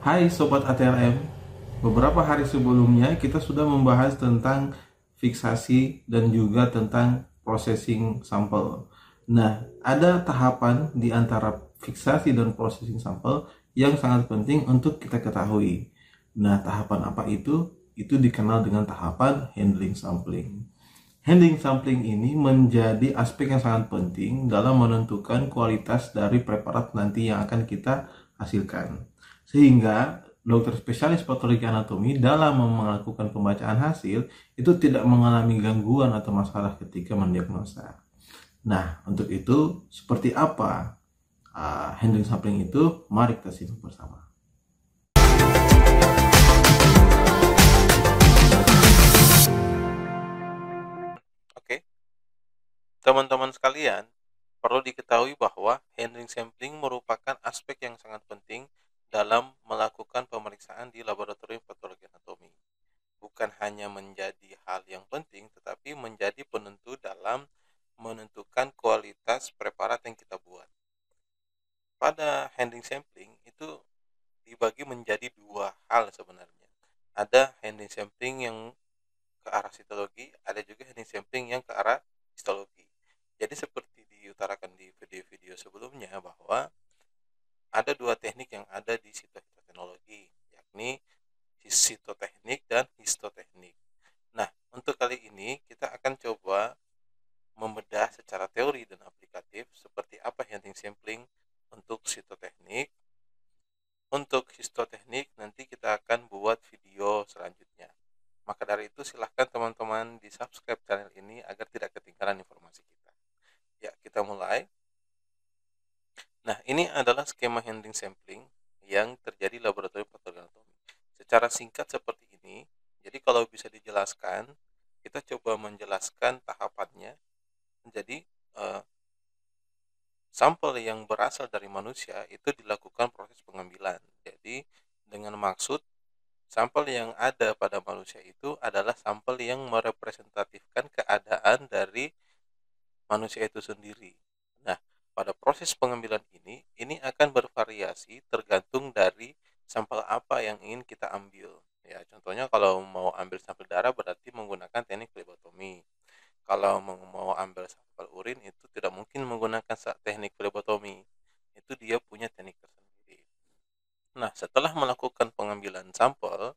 Hai Sobat ATRM, beberapa hari sebelumnya kita sudah membahas tentang fiksasi dan juga tentang processing sampel. Nah, ada tahapan di antara fiksasi dan processing sampel yang sangat penting untuk kita ketahui. Nah, tahapan apa itu? Itu dikenal dengan tahapan handling sampling. Handling sampling ini menjadi aspek yang sangat penting dalam menentukan kualitas dari preparat nanti yang akan kita hasilkan. Sehingga dokter spesialis patologi anatomi dalam melakukan pembacaan hasil itu tidak mengalami gangguan atau masalah ketika mendiagnosa. Nah, untuk itu seperti apa handling sampling itu? Mari kita simak bersama. Oke, teman-teman sekalian, perlu diketahui bahwa handling sampling merupakan aspek yang sangat penting dalam melakukan pemeriksaan di laboratorium patologi anatomi. Bukan hanya menjadi hal yang penting, tetapi menjadi penentu dalam menentukan kualitas preparat yang kita buat. Pada handling sampling itu dibagi menjadi dua hal sebenarnya. Ada handling sampling yang ke arah sitologi, ada juga handling sampling yang ke arah histologi. Jadi seperti diutarakan di video-video sebelumnya bahwa ada dua teknik yang ada di sitohistoteknologi, yakni sitoteknik dan histoteknik. Nah, untuk kali ini kita akan coba membedah secara teori dan aplikatif seperti apa handling sampling untuk sitoteknik. Untuk histoteknik nanti kita akan buat video selanjutnya. Maka dari itu silahkan teman-teman di subscribe channel ini agar tidak ketinggalan informasi kita. Ya, kita mulai. Nah, ini adalah skema handling sampling yang terjadi di laboratorium patologi anatomi. Secara singkat seperti ini, jadi kalau bisa dijelaskan, kita coba menjelaskan tahapannya. Jadi, sampel yang berasal dari manusia itu dilakukan proses pengambilan. Jadi, dengan maksud sampel yang ada pada manusia itu adalah sampel yang merepresentatifkan keadaan dari manusia itu sendiri. Nah, pada proses pengambilan ini akan bervariasi tergantung dari sampel apa yang ingin kita ambil. Ya, contohnya kalau mau ambil sampel darah berarti menggunakan teknik flebotomi. Kalau mau ambil sampel urin itu tidak mungkin menggunakan teknik flebotomi. Itu dia punya teknik tersendiri. Nah, setelah melakukan pengambilan sampel,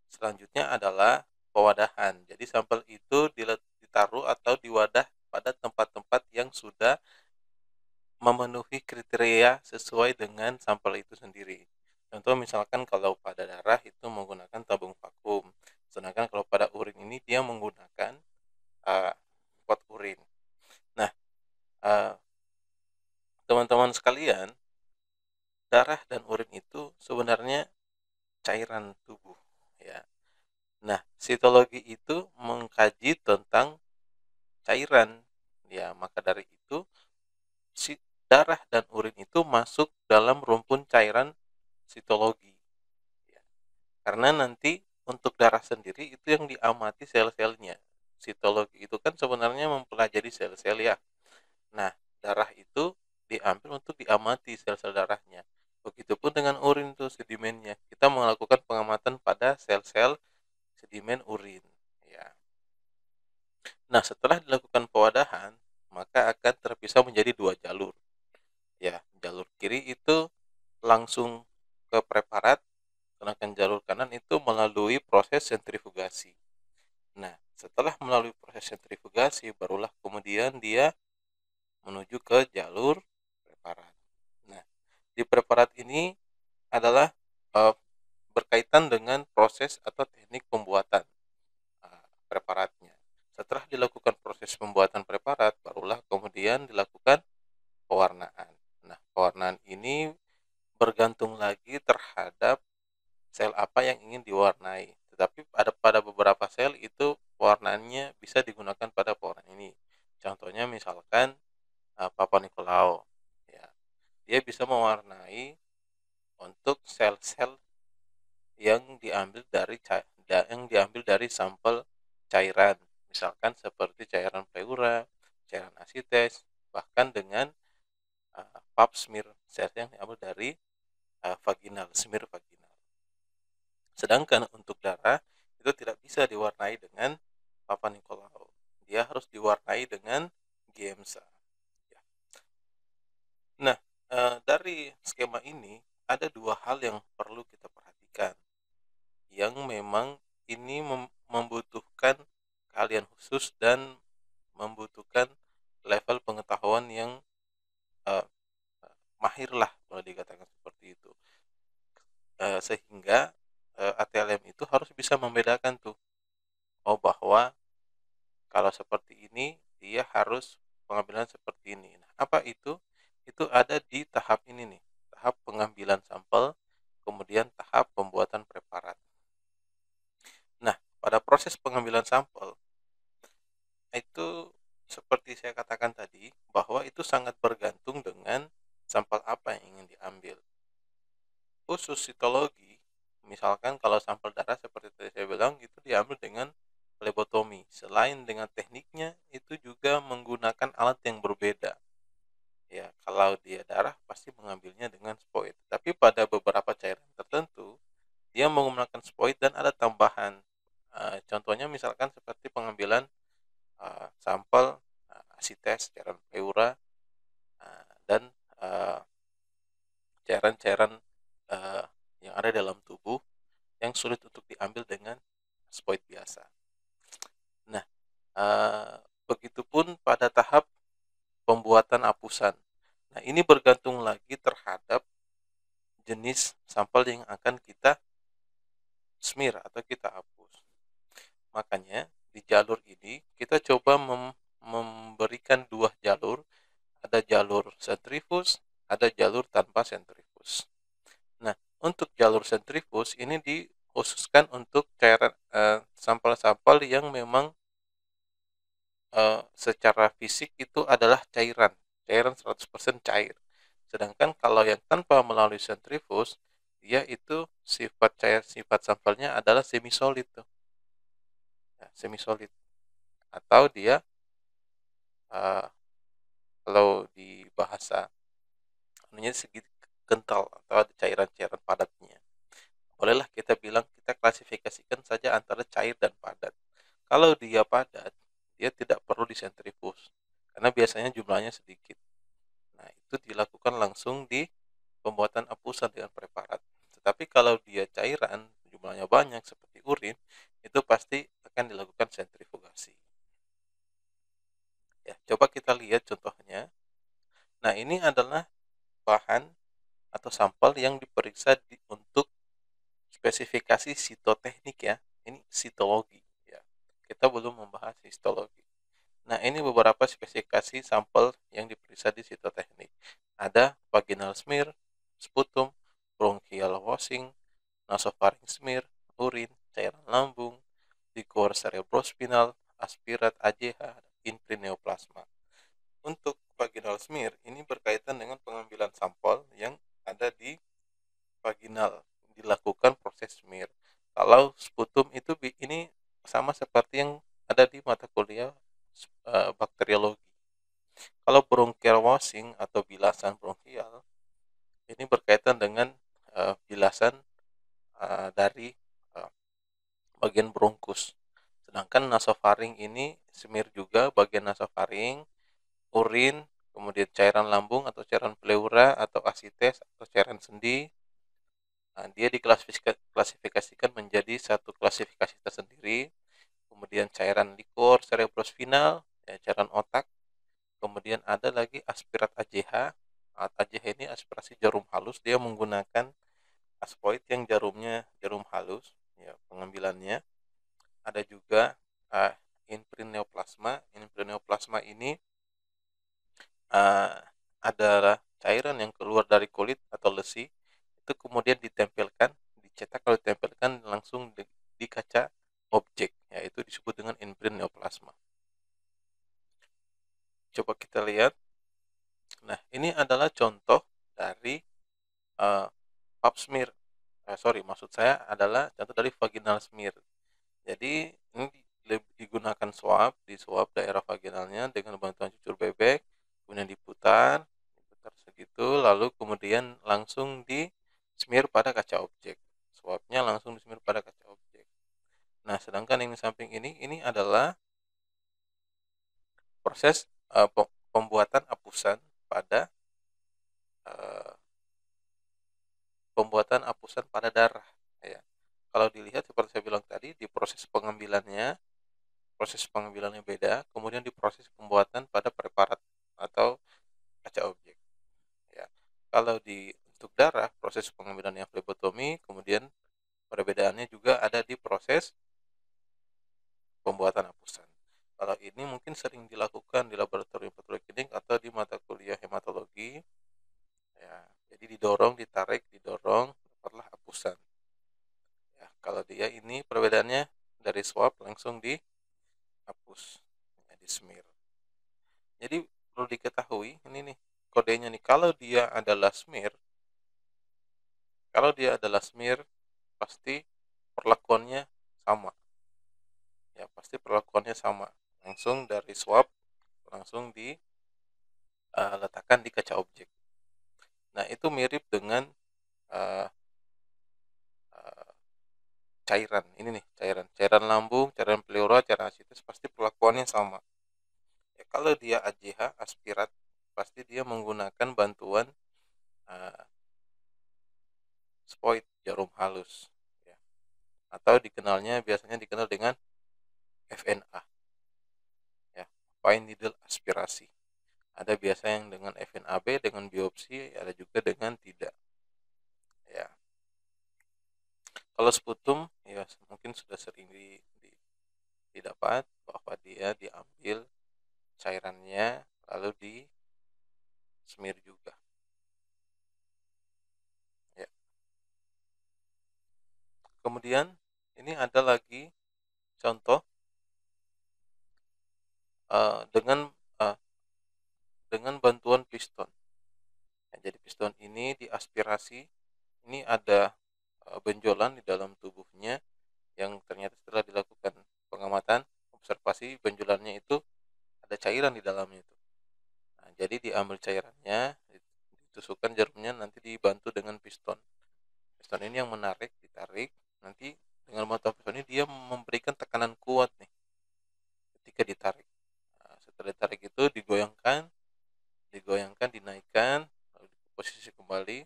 selanjutnya adalah pewadahan. Jadi sampel itu ditaruh atau diwadah pada tempat-tempat yang sudah memenuhi kriteria sesuai dengan sampel itu sendiri. Contoh misalkan kalau pada darah itu menggunakan tabung vakum, sedangkan kalau pada urin ini dia menggunakan pot urin. Nah, teman-teman sekalian, darah dan urin itu sebenarnya cairan tubuh, ya. Nah, sitologi itu mengkaji tentang cairan, ya. Maka dari itu darah dan urin itu masuk dalam rumpun cairan sitologi, ya. Karena nanti untuk darah sendiri itu yang diamati sel-selnya. Sitologi itu kan sebenarnya mempelajari sel-sel, ya. Nah, darah itu diambil untuk diamati sel-sel darahnya. Begitupun dengan urin itu sedimennya. Kita melakukan pengamatan pada sel-sel sedimen urin, ya. Nah, setelah dilakukan pewadahan, maka akan terpisah menjadi dua jalur. Ya, jalur kiri itu langsung ke preparat, sedangkan jalur kanan itu melalui proses sentrifugasi. Nah, setelah melalui proses sentrifugasi, barulah kemudian dia menuju ke jalur preparat. Nah, di preparat ini adalah berkaitan dengan proses atau teknik pembuatan preparatnya. Setelah dilakukan proses pembuatan preparat, barulah kemudian dilakukan pewarnaan. Nah, pewarnaan ini bergantung lagi terhadap sel apa yang ingin diwarnai. Tetapi pada beberapa sel itu pewarnaannya bisa digunakan pada pewarnaan ini. Contohnya misalkan Papa Nicolau, ya. Dia bisa mewarnai untuk sel-sel yang diambil dari sampel cairan, misalkan seperti cairan pleura, cairan asites, bahkan dengan pap smear sel yang diambil dari vaginal, smear vaginal. Sedangkan untuk darah itu tidak bisa diwarnai dengan Papa Nicolau. Dia harus diwarnai dengan Giemsa. Ya. Nah, dari skema ini ada dua hal yang perlu kita perhatikan, yang memang ini membutuhkan keahlian khusus dan membutuhkan level pengetahuan yang uh, mahir lah, boleh dikatakan seperti itu. Sehingga ATLM itu harus bisa membedakan tuh, oh bahwa kalau seperti ini dia harus pengambilan seperti ini. Nah, apa itu? Itu ada di tahap ini nih, tahap pengambilan sampel, kemudian tahap pembuatan preparat. Nah, pada proses pengambilan sampel itu seperti saya katakan tadi, bahwa itu sangat bergantung dengan sampel apa yang ingin diambil. Khusus sitologi, misalkan kalau sampel darah seperti tadi saya bilang, itu diambil dengan flebotomi. Selain dengan tekniknya, itu juga menggunakan alat yang berbeda. Ya, kalau dia darah pasti mengambilnya dengan spoid. Tapi pada beberapa cairan tertentu, dia menggunakan spoid dan ada tambahan. Contohnya misalkan seperti pengambilan sampel asites, cairan pleura, dan cairan-cairan yang ada dalam tubuh yang sulit untuk diambil dengan spoid biasa. Nah, begitupun pada tahap pembuatan apusan. Nah, ini bergantung lagi terhadap jenis sampel yang akan kita smear atau kita hapus. Makanya di jalur ini kita coba memberikan dua jalur, ada jalur sentrifus, ada jalur tanpa sentrifus. Nah, untuk jalur sentrifus ini dikhususkan untuk cairan sampel-sampel yang memang secara fisik itu adalah cairan 100% cair. Sedangkan kalau yang tanpa melalui sentrifus, dia itu sifat cair, sifat sampelnya adalah semi solid tuh. Ya, semi solid. Atau dia kalau di bahasa anunya sedikit kental atau ada cairan-cairan padatnya. Bolehlah kita bilang, kita klasifikasikan saja antara cair dan padat. Kalau dia padat, dia tidak perlu disentrifus karena biasanya jumlahnya sedikit. Nah, itu dilakukan langsung di pembuatan apusan dengan preparat. Tetapi kalau dia cairan, jumlahnya banyak seperti urin, itu pasti akan dilakukan sentrifugasi. Ya, coba kita lihat contohnya. Nah, ini adalah bahan atau sampel yang diperiksa untuk spesifikasi sitoteknik ya. Ini sitologi ya. Kita belum membahas histologi. Nah, ini beberapa spesifikasi sampel yang diperiksa di sitoteknik. Ada vaginal smear, sputum, bronchial washing, nasopharynx smear, urin, cairan lambung, liquor cerebrospinal, aspirat AJH, intraneoplasma. Untuk vaginal smear ini berkaitan dengan pengambilan sampel yang ada di vaginal, dilakukan proses smear. Kalau sputum itu ini sama seperti yang ada di mata kuliah bakteriologi. Kalau bronchial washing atau bilasan bronkial ini berkaitan dengan bilasan dari bagian bronkus. Sedangkan nasofaring ini smear juga bagian nasofaring, urin, kemudian cairan lambung atau cairan pleura atau asites atau cairan sendi. Nah, dia diklasifikasikan menjadi satu klasifikasi tersendiri. Kemudian cairan likor cerebrospinal, ya, cairan otak. Kemudian ada lagi aspirat AJH. AJH ini aspirasi jarum halus, dia menggunakan aspoid yang jarumnya jarum halus, ya, pengambilannya. Ada juga intraneoplasma. Intraneoplasma ini adalah cairan yang keluar dari kulit atau lesi, itu kemudian ditempelkan, dicetak, kalau ditempelkan langsung di kaca objek, yaitu disebut dengan intraneoplasma. Coba kita lihat. Nah, ini adalah contoh dari pap smear. Maksud saya adalah contoh dari vaginal smear. Jadi ini digunakan swab, di swab daerah vaginalnya dengan bantuan cucur bebek, kemudian diputar segitu, lalu kemudian langsung di smear pada kaca objek swabnya langsung dismir pada kaca objek. Nah, sedangkan yang di samping ini adalah proses pembuatan apusan pada darah, ya. Kalau dilihat seperti saya bilang tadi, di proses pengambilannya beda, kemudian di proses pembuatan pada preparat atau kaca objek, ya. Kalau untuk darah, proses pengambilannya flebotomi, kemudian perbedaannya juga ada di proses pembuatan apusan. Kalau ini mungkin sering dilakukan di laboratorium patologi klinik atau di mata kuliah hematologi, ya. Jadi ditarik, didorong, dapatlah apusan. Ya, kalau dia ini perbedaannya dari swab langsung dihapus, ya, di smear. Jadi perlu diketahui ini nih kodenya nih, kalau dia adalah smear pasti perlakuannya sama, ya, pasti perlakuannya sama, langsung dari swab langsung diletakkan di kaca objek. Nah, itu mirip dengan uh, uh, cairan ini nih, cairan lambung, cairan pleura, cairan asitis, pasti perlakuannya sama, ya. Kalau dia AJH aspirat, pasti dia menggunakan bantuan uh, spoid, jarum halus, ya. Atau biasanya dikenal dengan FNA, ya, fine needle aspirasi. Ada biasa yang dengan FNAB, dengan biopsi, ada juga dengan tidak, ya. Kalau sputum, ya mungkin sudah sering didapat bahwa dia diambil cairannya lalu di smear juga, ya. Kemudian ini ada lagi contoh uh, dengan uh, dengan bantuan piston, ya. Jadi piston ini diaspirasi, ini ada benjolan di dalam tubuhnya yang ternyata setelah dilakukan pengamatan observasi, benjolannya itu ada cairan di dalamnya itu. Nah, jadi diambil cairannya, ditusukkan jarumnya, nanti dibantu dengan piston. Piston ini yang ditarik, nanti dengan bantuan piston ini dia memberikan tekanan kuat nih ketika ditarik. Nah, setelah ditarik itu digoyangkan, dinaikkan, lalu posisi kembali,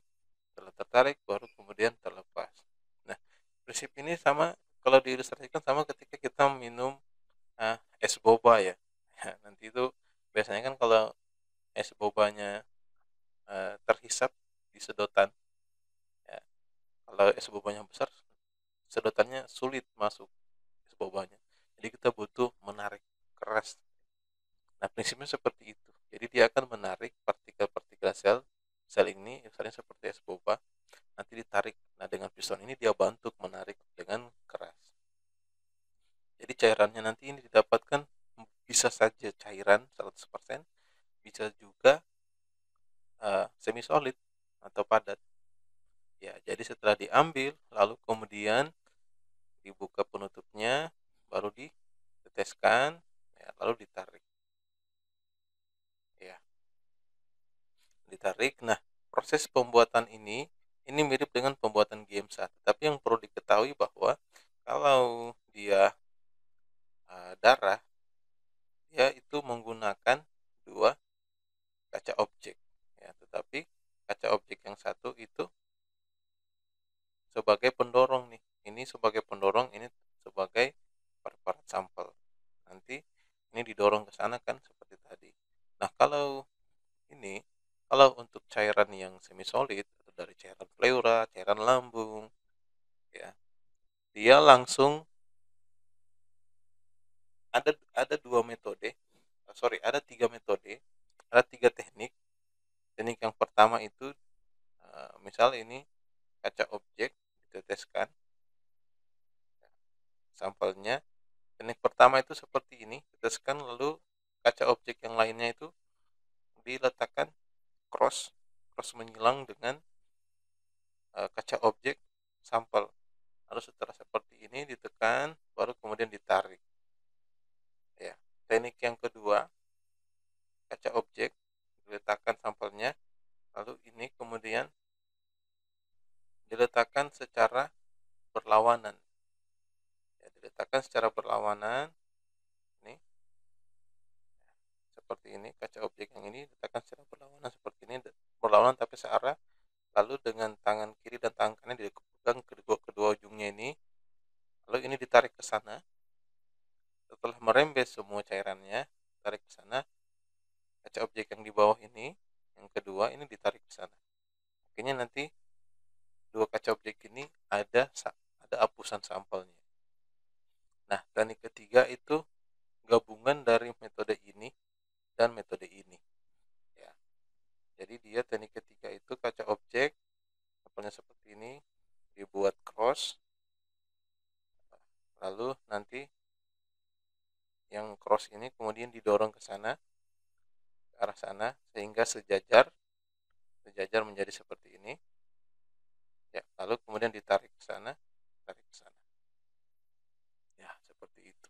setelah tertarik baru kemudian terlepas. Nah, prinsip ini sama kalau diilustrasikan sama ketika kita minum es boba, ya. Nanti itu biasanya kan kalau es bobanya terhisap di sedotan, ya. Kalau es bobanya besar, sedotannya sulit masuk es bobanya, jadi kita butuh menarik keras. Nah, prinsipnya seperti itu. Jadi dia akan menarik partikel-partikel sel ini, misalnya seperti es boba, nanti ditarik. Nah, dengan piston ini dia bantu menarik dengan keras. Jadi cairannya nanti ini didapatkan bisa saja cairan 100%, bisa juga semi solid atau padat, ya. Jadi setelah diambil lalu kemudian dibuka penutupnya, baru diteteskan, ya, lalu ditarik, ya. Nah, proses pembuatan ini mirip dengan pembuatan GM1, tapi yang perlu diketahui bahwa kalau dia darah, dia itu menggunakan dua kaca objek, ya. Tetapi kaca objek yang satu itu sebagai pendorong nih, ini sebagai pendorong, ini sebagai preparat sampel. Nanti ini didorong ke sana kan seperti tadi. Nah, kalau untuk cairan yang semi solid atau dari cairan pleura, cairan lambung, ya, dia langsung ada dua metode, ada tiga metode, ada tiga teknik. Teknik yang pertama itu misal ini kaca objek diteteskan sampelnya. Teknik pertama itu seperti ini, teteskan, lalu kaca objek yang lainnya itu diletakkan cross menyilang dengan kaca objek sampel. Lalu setelah seperti ini ditekan, baru kemudian ditarik, ya. Teknik yang kedua, kaca objek diletakkan sampelnya, lalu ini kemudian diletakkan secara berlawanan. Ya, diletakkan secara berlawanan. Ini seperti ini, kaca objek yang ini diletakkan secara berlawanan seperti ini, berlawanan tapi searah. Lalu dengan tangan kiri dan tangan kanan dipegang kedua ujungnya ini, lalu ini ditarik ke sana. Setelah merembes semua cairannya, tarik ke sana, kaca objek yang di bawah ini, yang kedua ini ditarik ke sana. Akhirnya nanti dua kaca objek ini ada apusan sampelnya. Nah, teknik ketiga itu gabungan dari metode ini dan metode ini. Ya. Jadi dia teknik ketiga itu kaca objek, sampelnya seperti ini, dibuat cross, lalu nanti yang cross ini kemudian didorong ke sana, ke arah sana, sehingga sejajar menjadi seperti ini. Ya, lalu kemudian ditarik ke sana, tarik ke sana. Ya, seperti itu.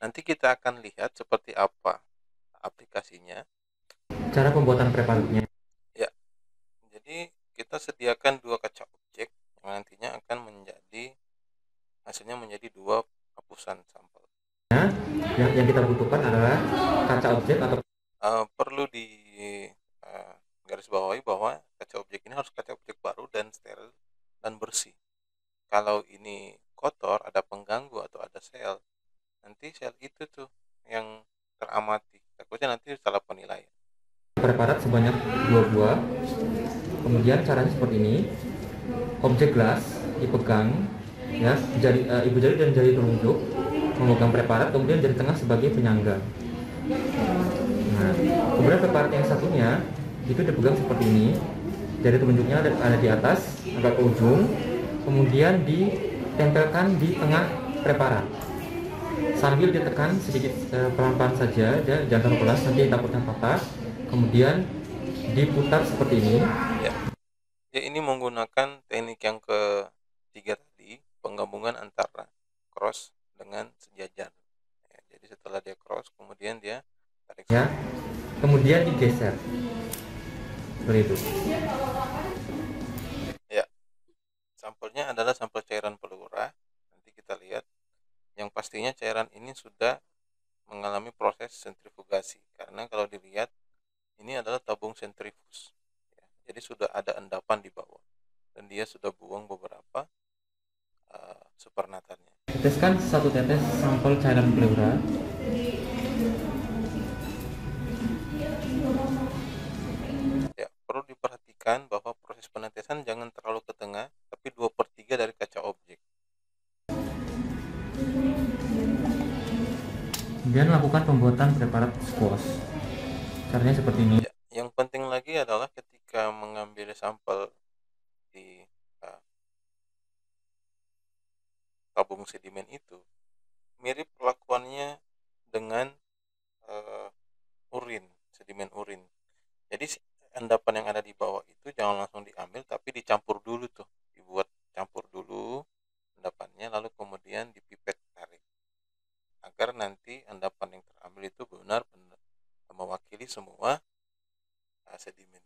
Nanti kita akan lihat seperti apa aplikasinya. Cara pembuatan preparatnya. Ya, jadi kita sediakan dua kaca objek yang nantinya akan hasilnya menjadi dua hapusan sampel. Yang kita butuhkan adalah kaca objek atau perlu di garis bawahi bahwa kaca objek ini harus kaca objek baru dan steril dan bersih. Kalau ini kotor, ada pengganggu atau ada sel, nanti sel itu tuh yang teramati. Takutnya nanti salah penilaian. preparat sebanyak 2 buah. Kemudian caranya seperti ini. Objek gelas dipegang, ya, ibu jari dan jari telunjuk memegang preparat, kemudian jari tengah sebagai penyangga. Nah, kemudian preparat yang satunya itu dipegang seperti ini. Jari telunjuknya ada di atas, agak ke ujung, kemudian ditempelkan di tengah preparat. Sambil ditekan sedikit pelan-pelan saja, jangan terlalu keras, nanti takutnya patah. Kemudian diputar seperti ini. Ya, ini menggunakan teknik yang ketiga tadi, penggabungan antara cross dengan sejajar. Ya, jadi setelah dia cross, kemudian dia tarik. Ya, kemudian digeser. Seperti itu. Ya, sampelnya adalah sampel cairan pelura. Nanti kita lihat. Yang pastinya cairan ini sudah mengalami proses sentrifugasi, karena kalau dilihat ini adalah tabung sentrifuge. Ya, jadi sudah ada endapan di bawah dan dia sudah buang beberapa supernatannya. Teteskan 1 tetes sampel cairan pleura. Ya, perlu diperhatikan bahwa proses penetesan jangan terlalu ke tengah, tapi 2/3 dari kaca objek. Kemudian lakukan pembuatan preparat squash. Caranya seperti ini. Ya, yang penting lagi adalah ketika mengambil sampel di tabung sedimen itu, mirip perlakuannya dengan sedimen urin. Jadi endapan yang ada di bawah itu jangan langsung diambil, tapi dicampur dulu tuh, dibuat campur dulu endapannya, lalu kemudian dipipet tarik, agar nanti endapan yang terambil itu benar-benar mewakili semua sedimennya.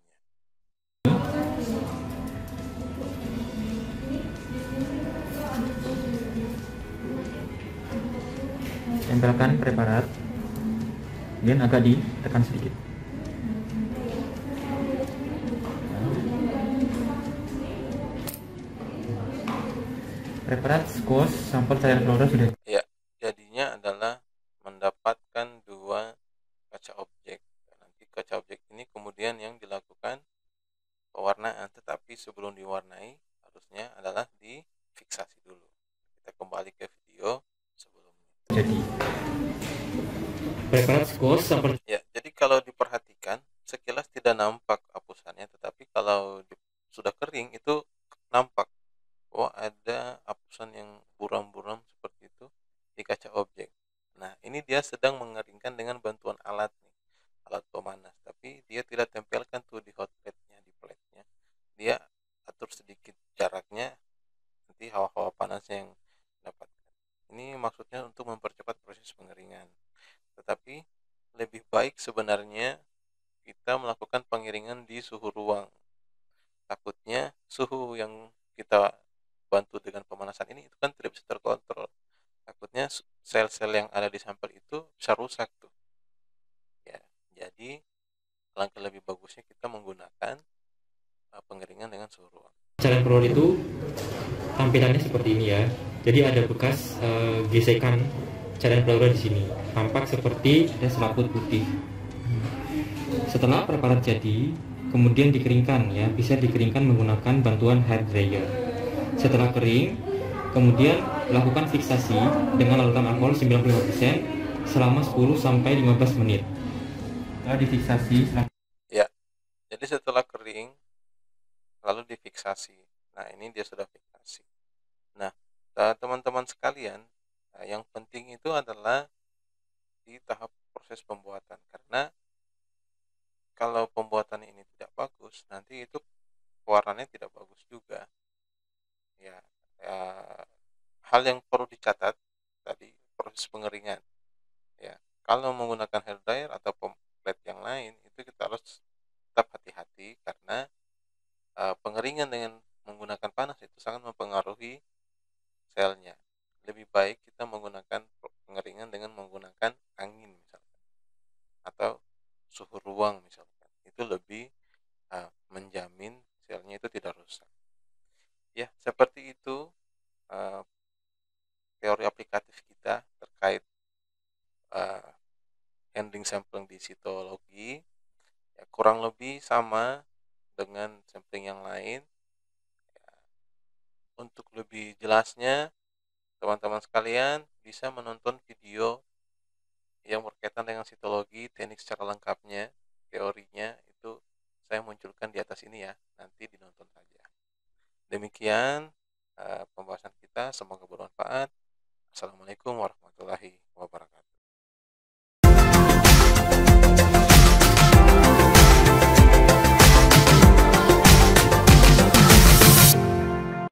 Tempelkan preparat, kemudian agak ditekan sedikit. Preparat squash sampel cairan pleura sudah. Ya, jadinya adalah mendapatkan dua kaca objek. Nanti kaca objek ini kemudian yang dilakukan pewarnaan, tetapi sebelum diwarnai harusnya adalah difiksasi dulu. Kita kembali ke video sebelumnya. Jadi preparat squash sampel. Ya, jadi kalau diperhatikan sekilas tidak nampak apusannya, tetapi kalau sudah kering itu nampak bahwa ada apusan yang buram-buram seperti itu di kaca objek. Nah, ini dia sedang mengeringkan dengan bantuan alat nih, alat pemanas, tapi dia tidak tempelkan tuh di hot plate-nya, di plate-nya. Dia atur sedikit jaraknya, nanti hawa-hawa panasnya yang dapatkan. Ini maksudnya untuk mempercepat proses pengeringan. Tetapi lebih baik sebenarnya kita melakukan pengiringan di suhu ruang. Takutnya suhu yang kita bantu dengan pemanasan ini itu kan tidak bisa terkontrol. Takutnya sel-sel yang ada di sampel itu bisa rusak tuh. Ya, jadi langkah lebih bagusnya kita menggunakan pengeringan dengan suhu ruang. Cairan fluor itu tampilannya seperti ini ya. Jadi ada bekas gesekan cairan fluor di sini. Tampak seperti ada selaput putih. Setelah preparat jadi, kemudian dikeringkan ya, bisa dikeringkan menggunakan bantuan hair dryer. Setelah kering, kemudian lakukan fiksasi dengan larutan alkohol 95% selama 10 sampai 15 menit. Setelah difiksasi Ya. Jadi setelah kering lalu difiksasi. Nah, ini dia sudah fiksasi. Nah, teman-teman sekalian, yang penting itu adalah di tahap proses pembuatan, karena kalau pembuatan ini tidak bagus, nanti itu warnanya tidak bagus juga. Ya, hal yang perlu dicatat tadi proses pengeringan. Ya, kalau menggunakan hair dryer atau pemlet yang lain itu kita harus tetap hati-hati karena pengeringan dengan menggunakan panas itu sangat mempengaruhi selnya. Lebih baik kita menggunakan pengeringan dengan menggunakan angin misalkan atau suhu ruang misalkan. Itu lebih menjamin selnya itu tidak rusak. Ya, seperti itu teori aplikatif kita terkait handling sampling di sitologi. Ya, kurang lebih sama dengan sampling yang lain. Ya, untuk lebih jelasnya, teman-teman sekalian bisa menonton video yang berkaitan dengan sitologi, teknik secara lengkapnya, teorinya itu saya munculkan di atas ini ya, nanti dinonton saja. Demikian pembahasan kita, semoga bermanfaat. Assalamualaikum warahmatullahi